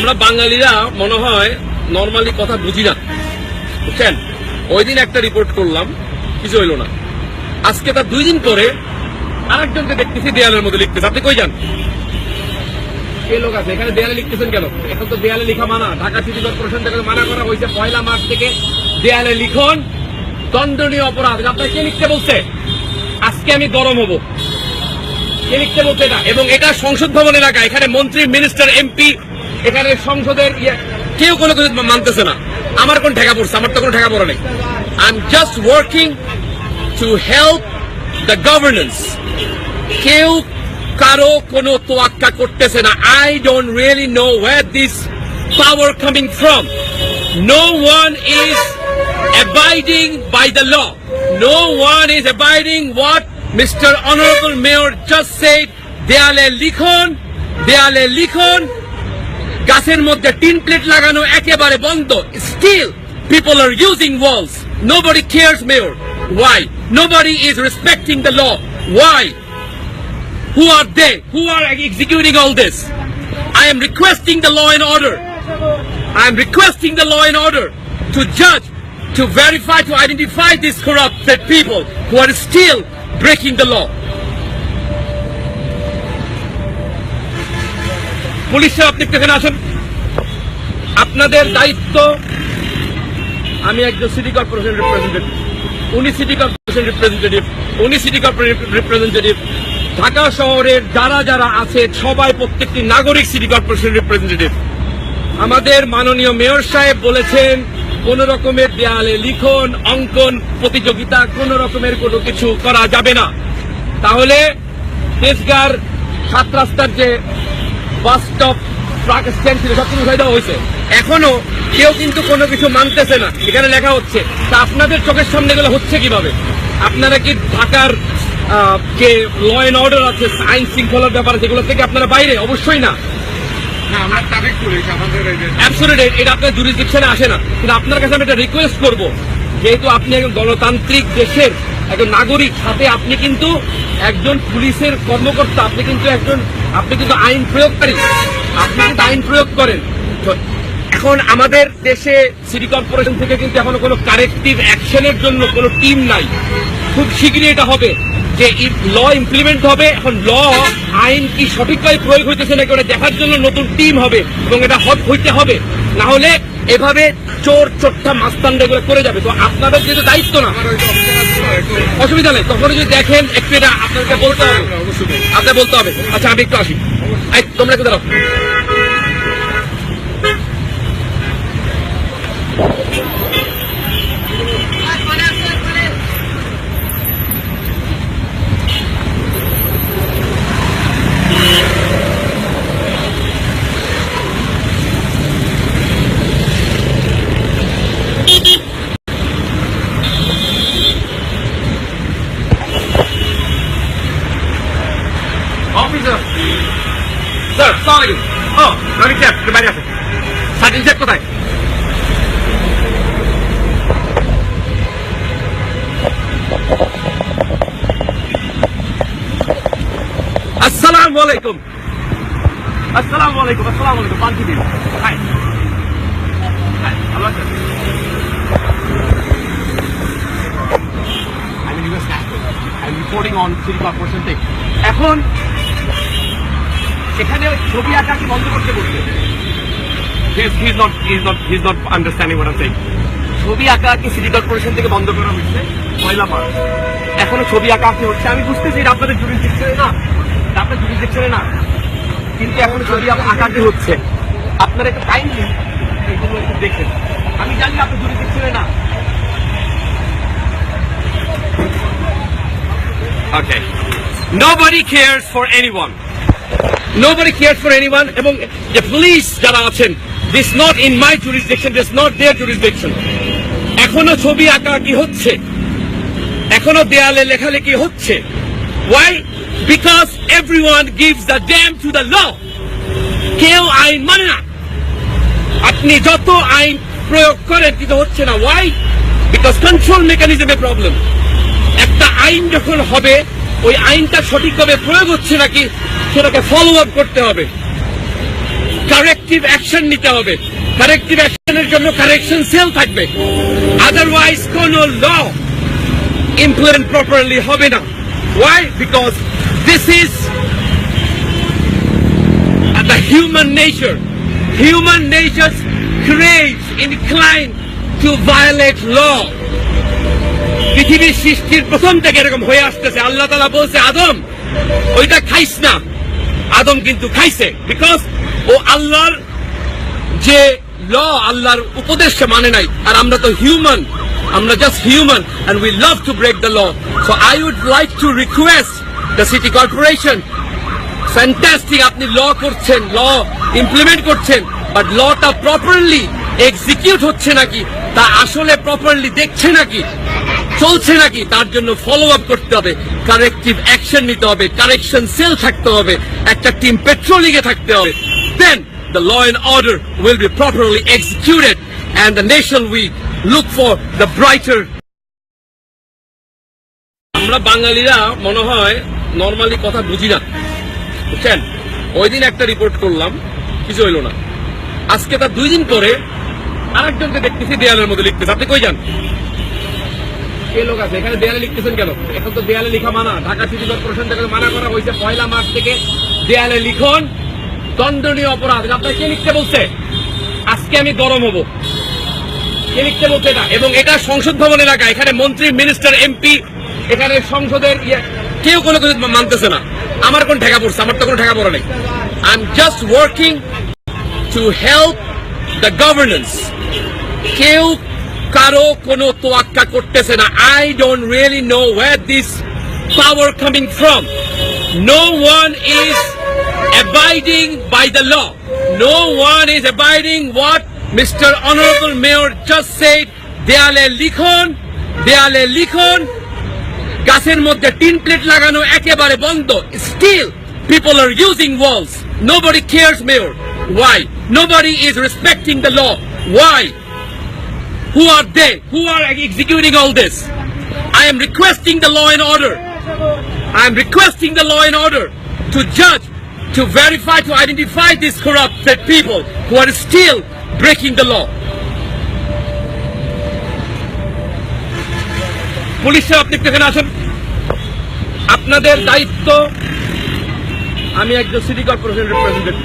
আমরা বাঙালিরা মনে হয় নরমালি কথা বুঝি না, বুঝছেন? ওই দিন একটা রিপোর্ট করলাম, কিছু হইল না। আজকে তার 2 দিন পরে আরেকজনকে দেখতেছি দেয়ালের মধ্যে লিখতেছে। আপনি কই যান? কে লোক আছে এখানে? দেয়ালে লিখতেছেন কেন? এখন তো দেয়ালে লিখা মানা, ঢাকা সিটি কর্পোরেশন থেকে মানা করা হয়েছে 1 মার্চ থেকে দেয়ালে লিখন দণ্ডনীয় অপরাধ। আপনার কে লিখতে বলছে? আজকে আমি গরম হব। কে লিখতে বলছে এটা? এবং এটা সংসদ ভবন এলাকা, এখানে মন্ত্রী, মিনিস্টার, এমপি, এখানে সংসদের কেউ কোনো কিছু মানতেছে না। আমার কোন ঠেকা পড়ছে? আমার তো কোনো ঠেকা পড়ে নেই। I am just working to help the governance. কেউ কারো কোনো তোয়াক্কা করতেছে না। I don't really know where this power coming from. No one is abiding by the law. No one is abiding what Mr. Honorable Mayor just said. দেয়ালে লিখন, দেয়ালে লিখন, গাছের মধ্যে টিন প্লেট লাগানো একেবারে বন্ধ। Still, people are using walls. Nobody cares, Mayor. Why? Nobody is respecting the law. Why? Who are they? Who are executing all this? I am requesting the law and order. I am requesting the law and order to judge, to verify, to identify these corrupted people who are still breaking the law. পুলিশরা আপনি এখানে আসেন, আপনাদের দায়িত্ব। আমি একজন city corporation representative, উনি city corporation representative, উনি সিটি কর্পোরেশন রিপ্রেজেন্টেটিভ। ঢাকা শহরের যারা যারা আছে সবাই প্রত্যেকটি নাগরিক সিটি কর্পোরেশন রিপ্রেজেন্টেটিভ। আমাদের মাননীয় মেয়র সাহেব বলেছেন কোন রকমের দেয়ালে লিখন, অঙ্কন প্রতিযোগিতা, কোন রকমের কোনো কিছু করা যাবে না। তাহলে তেজগাঁর 7 রাস্তার যে বাস স্টপ, ট্রাক স্ট্যান্ড ছিল সবকিছু উঠাই দেওয়া হয়েছে। এখনো কেউ কিন্তু কোনো কিছু মানতেছে না, এখানে লেখা হচ্ছে। তা আপনাদের চোখের সামনে গেলে হচ্ছে কিভাবে? আপনারা কি ঢাকার যে ল অ্যান্ড অর্ডার আছে, আইন শৃঙ্খলার ব্যাপার, সেগুলো থেকে আপনারা বাইরে? অবশ্যই না। এটা আপনার জুরিসডিকশনে আসে না। কিন্তু আপনার কাছে আমি একটা রিকোয়েস্ট করব, যেহেতু আপনি একজন গণতান্ত্রিক দেশের একজন নাগরিক, সাথে আপনি কিন্তু একজন পুলিশের কর্মকর্তা, আপনি কিন্তু আইন প্রয়োগকারী, আপনি কিন্তু আইন প্রয়োগ করেন। এখন আমাদের দেশে সিটি কর্পোরেশন থেকে কিন্তু এখনো কোনো কারেক্টিভ অ্যাকশনের জন্য কোনো টিম নাই। খুব শীঘ্রই এটা হবে যে ল ইমপ্লিমেন্ট হবে। এখন ল, আইন কি সঠিকভাবে প্রয়োগ হইতেছে নাকি ওটা দেখার জন্য নতুন টিম হবে, এবং এটা হইতে হবে। না হলে এভাবে চোর চোট্টা মাস্তানরা এগুলো করে যাবে। তো আপনাদের যেহেতু দায়িত্ব না, অসুবিধা নেই, তখন যদি দেখেন একটু এটা আপনাকে বলতে হবে, আপনার বলতে হবে। আচ্ছা, আমি একটু আসি, তোমরা একটু দাঁড়াও। Officer, sir, sorry. Oh, Rani Chef, বাইরে আছে। সার্টিন চেক কোথায়? আসসালামু আলাইকুম। আসসালামু আলাইকুম। আসসালামু আলাইকুম। পান দিন। হাই। হাই, ভালো আছেন? I'm reporting on City Corporation thing. এখন এখানে ছবি আঁকা কি বন্ধ করতে বলছে? He's not understanding what I'm saying. ছবি আঁকা কি সিটি কর্পোরেশন থেকে বন্ধ করা হচ্ছে 1 মার্চ। এখনো ছবি আঁকা কি হচ্ছে? আমি বুঝতেছি এটা আপনাদের জুরিসডিকশনে না, আপনার জুরিসডিকশনে না, কিন্তু এখন ছবি আঁকা কি হচ্ছে। আপনারা একটু কাইন্ডলি এগুলো একটু দেখেন। আমি জানি আপনার জুরিসডিকশনে না। Okay. Nobody cares for anyone. Nobody cares for anyone. এবং the police যারা আছেন, this not in my jurisdiction, this not their jurisdiction. এখনো ছবি আঁকা কি হচ্ছে, এখনো দেয়ালে লেখালেখি হচ্ছে। Why? Because everyone gives the damn to the law. কেউ আইন মানে না। আপনি যত আইন প্রয়োগ করেন কিন্তু হচ্ছে না। Why? Because control mechanism a problem. একটা আইন যখন হবে, ওই আইনটা সঠিকভাবে প্রয়োগ হচ্ছে নাকি সেটাকে ফলো আপ করতে হবে। কারেক্টিভ অ্যাকশন নিতে হবে। কারেক্টিভ অ্যাকশনের জন্য কারেকশন সেল থাকবে, আদারওয়াইজ কোন ল ইমপ্লিমেন্ট প্রপারলি হবে না। Why? Because this is the human nature. Human nature craves, inclined to violate law. পৃথিবীর সৃষ্টির প্রথম থেকে এরকম হয়ে আসতেছে। আল্লাহ তাআলা বলছে আদম ওইটা খাইস না, আদম কিন্তু খাইছে, বিকজ ও আল্লাহর যে ল, আল্লাহর উপদেশ মানে নাই। আর আমরা তো হিউম্যান, আমরা just human and we love to break the law. So I would like to request the city corporation, fantastic আপনি ল করছেন, ল ইমপ্লিমেন্ট করছেন, বাট লটা প্রপারলি এক্সিকিউট হচ্ছে নাকি, তা আসলে প্রপারলি দেখছে নাকি, চলছে নাকি, তার জন্য ফলো আপ করতে হবে, কারেক্টিভ অ্যাকশন নিতে হবে, কারেকশন সেল থাকতে হবে, একটা টিম পেট্রোলিং এ থাকতে হবে। দেন the law and order will be properly executed and the nation will look for the brighter. আমরা বাঙালিরা মনে হয় নরমালি কথা বুঝি না, বুঝছেন। ওই দিন একটা রিপোর্ট করলাম, কিছু হইল না। আজকে তার 2 দিন পরে আরেকজনকে দেখতেছি দেয়ালের মধ্যে লিখতেছে। আপনি কই যান? এই লোক আছে এখানে, দেয়ালে লিখতেছেন কেন? এখন তো দেয়ালে লিখা মানা, ঢাকা সিটি কর্পোরেশন থেকে মানা করা হয়েছে 1 মার্চ থেকে দেয়ালে লিখন দণ্ডনীয় অপরাধ। আপনাকে কে লিখতে বলছে? আজকে আমি গরম হব, কে লিখতে বলছে এটা? এবং এটা সংসদ ভবন এলাকা, এখানে মন্ত্রী, মিনিস্টার, এমপি, এখানে সংসদের কেউ কোনো কিছু মানতেছে না। আমার কোন ঠেকা পড়ছে? আমার তো কোনো ঠেকা পড়া নেই। I am just working to help the governance. কেউ কারো কোনো তোয়াক্কা করতেছে না। I don't really know where this power coming from. No one is abiding by the law. No one is abiding what Mr. Honorable Mayor just said. দেয়ালে লিখন, দেয়ালে লিখন, গাছের মধ্যে টিন প্লেট লাগানো একেবারে বন্ধ। Still people are using walls. Nobody cares, Mayor. Why? Nobody is respecting the law. Why? Who are they? Who are executing all this? I am requesting the law and order. I am requesting the law and order to judge, to verify, to identify these corrupted people who are still breaking the law. পুলিশরা আপনি এখানে আসেন, আপনাদের দায়িত্ব। আমি একজন city corporation representative,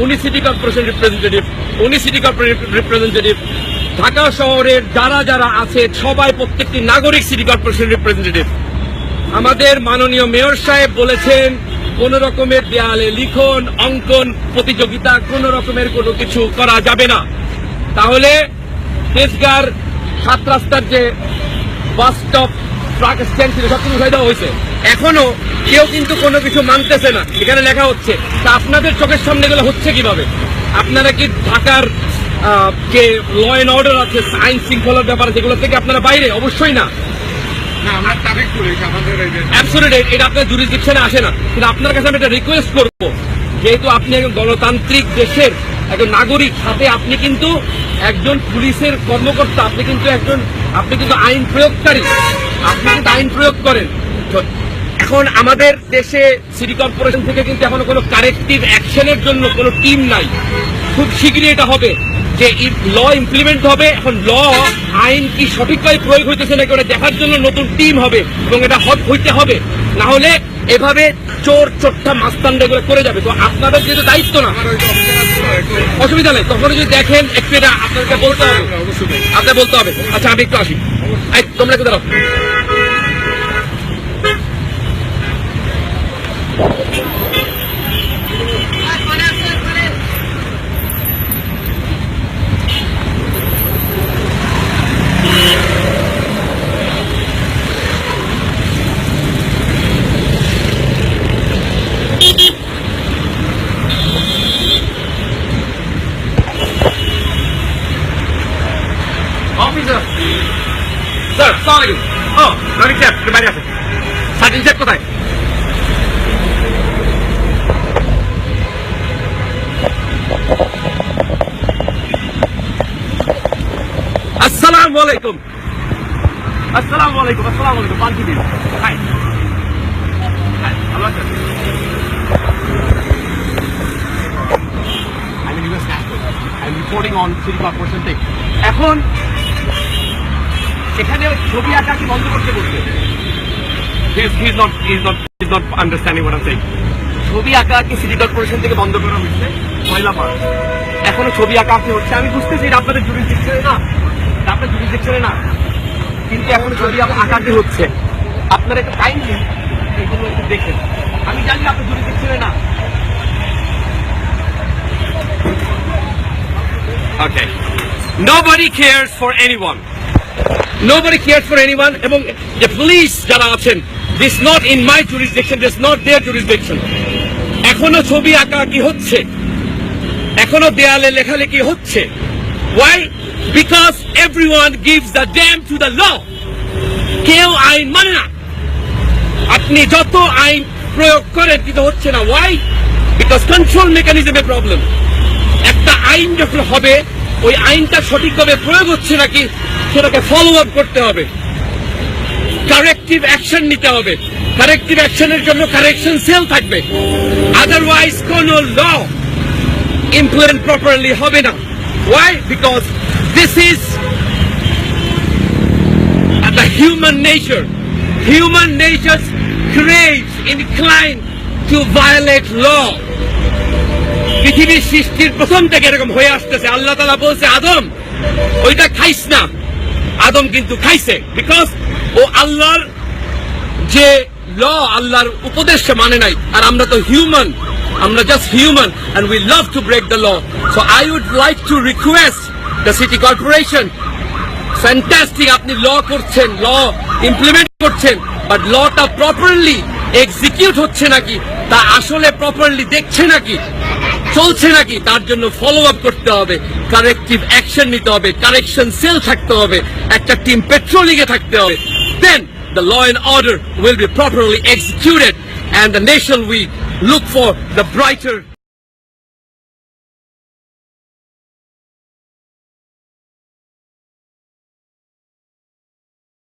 উনি city corporation representative, উনি সিটি কর্পোরেশন রিপ্রেজেন্টেটিভ। ঢাকা শহরের যারা যারা আছে সবাই প্রত্যেকটি নাগরিক সিটি কর্পোরেশন রিপ্রেজেন্টেটিভ। আমাদের মাননীয় মেয়র সাহেব বলেছেন কোন রকমের দেয়ালে লিখন, অঙ্কন প্রতিযোগিতা, কোন রকমের কোনো কিছু করা যাবে না। তাহলে তেজগাঁর 7 রাস্তার যে বাস স্টপ, ট্রাক স্ট্যান্ড ছিল সবকিছু উঠাই দেওয়া হয়েছে। এখনো কেউ কিন্তু কোনো কিছু মানতেছে না, এখানে লেখা হচ্ছে। তা আপনাদের চোখের সামনে গেলে হচ্ছে কিভাবে? আপনারা কি ঢাকার যে ল অ্যান্ড অর্ডার আছে, আইন শৃঙ্খলার ব্যাপারে, যেগুলো থেকে আপনারা বাইরে? অবশ্যই না। এটা আপনার জুরিসডিকশনে আসে না। কিন্তু আপনার কাছে আমি একটা রিকোয়েস্ট করবো, যেহেতু আপনি একজন গণতান্ত্রিক দেশের একজন নাগরিক, সাথে আপনি কিন্তু একজন পুলিশের কর্মকর্তা, আপনি কিন্তু আইন প্রয়োগকারী, আপনি কিন্তু আইন প্রয়োগ করেন। এখন আমাদের দেশে সিটি কর্পোরেশন থেকে কিন্তু এখনো কোনো কারেক্টিভ অ্যাকশনের জন্য কোনো টিম নাই। খুব শীঘ্রই এটা হবে যে ল ইমপ্লিমেন্ট হবে। এখন ল, আইন কি সঠিকভাবে প্রয়োগ হইতেছে নাকি ওটা দেখার জন্য নতুন টিম হবে, এবং এটা হইতে হবে। না হলে এভাবে চোর চোট্টা মাস্তানরা এগুলো করে যাবে। তো আপনাদের যেহেতু দায়িত্ব না, অসুবিধা নেই, তখন যদি দেখেন একটু এটা আপনাদেরকে বলতে হবে, আপনাদের বলতে হবে। আচ্ছা আমি একটু আসি, তোমরা একটু দাঁড়াও। অফিসার স্যার, আসসালামু আলাইকুম। ও রনি স্যার বাইরে আছে, সার্জেন্ট স্যার কোথায়? আসসালামু আলাইকুম, আসসালামু আলাইকুম, আসসালামু আলাইকুম। পান কি দিন? হাই হাই, ভালো আছেন? অন সিটি কর্পোরেশন থেকে। এখন এখানে ছবি আঁকা কি বন্ধ করতে বলছে? He's not understanding what I'm saying. ছবি আঁকা কি সিটি কর্পোরেশন থেকে বন্ধ করা হয়েছে? পয়লা মার্চ এখনো ছবি আঁকা কি হচ্ছে? আমি বুঝতেছি এটা আপনাদের জুরিসডিকশনে না, এটা আপনার জুরিসডিকশনে না, কিন্তু এখন ছবি আঁকা কি হচ্ছে? আপনারা একটু কাইন্ডলি এগুলো একটু দেখেন। আমি জানি আপনার জুরিসডিকশনে না। Okay. Nobody cares for anyone. Nobody cares for anyone. এবং the police যারা আছেন, this not in my jurisdiction, this not their jurisdiction. এখনো ছবি আঁকা কি হচ্ছে? এখনো দেয়ালে লেখালেখি হচ্ছে। Why? Because everyone gives the damn to the law. কেউ আইন মানে না। আপনি যত আইন প্রয়োগ করেন কিন্তু হচ্ছে না। Why? Because control mechanism a problem. একটা আইন যখন হবে, ওই আইনটা সঠিকভাবে প্রয়োগ হচ্ছে নাকি সেটাকে ফলো আপ করতে হবে, কারেক্টিভ অ্যাকশন নিতে হবে। কারেক্টিভ অ্যাকশনের জন্য কারেকশন সেল থাকবে, আদারওয়াইজ কোন ল ইমপ্লিমেন্ট প্রপারলি হবে না। Why? Because this is the human nature. Human nature craves, inclined to violate law. পৃথিবীর সৃষ্টির প্রথম থেকে এরকম হয়ে আসতেছে। আল্লাহ তাআলা বলছে আদম ওইটা খাইস না, আদম কিন্তু খাইছে। বিকজ ও আল্লাহর যে ল, আল্লাহর উপদেশকে মানে নাই। আর আমরা তো হিউম্যান, আমরা just human and we love to break the law. So I would like to request the city corporation, fantastic আপনি ল করছেন, ল ইমপ্লিমেন্ট করছেন, বাট লটা প্রপারলি এক্সিকিউট হচ্ছে নাকি, তা আসলে প্রপারলি দেখছে নাকি, চলছে নাকি, তার জন্য ফলো আপ করতে হবে, কারেক্টিভ অ্যাকশন নিতে হবে, কারেকশন সেল থাকতে হবে, একটা টিম পেট্রোলিং এ থাকতে হবে। দেন the law and order will be properly executed and the nation will look for the brighter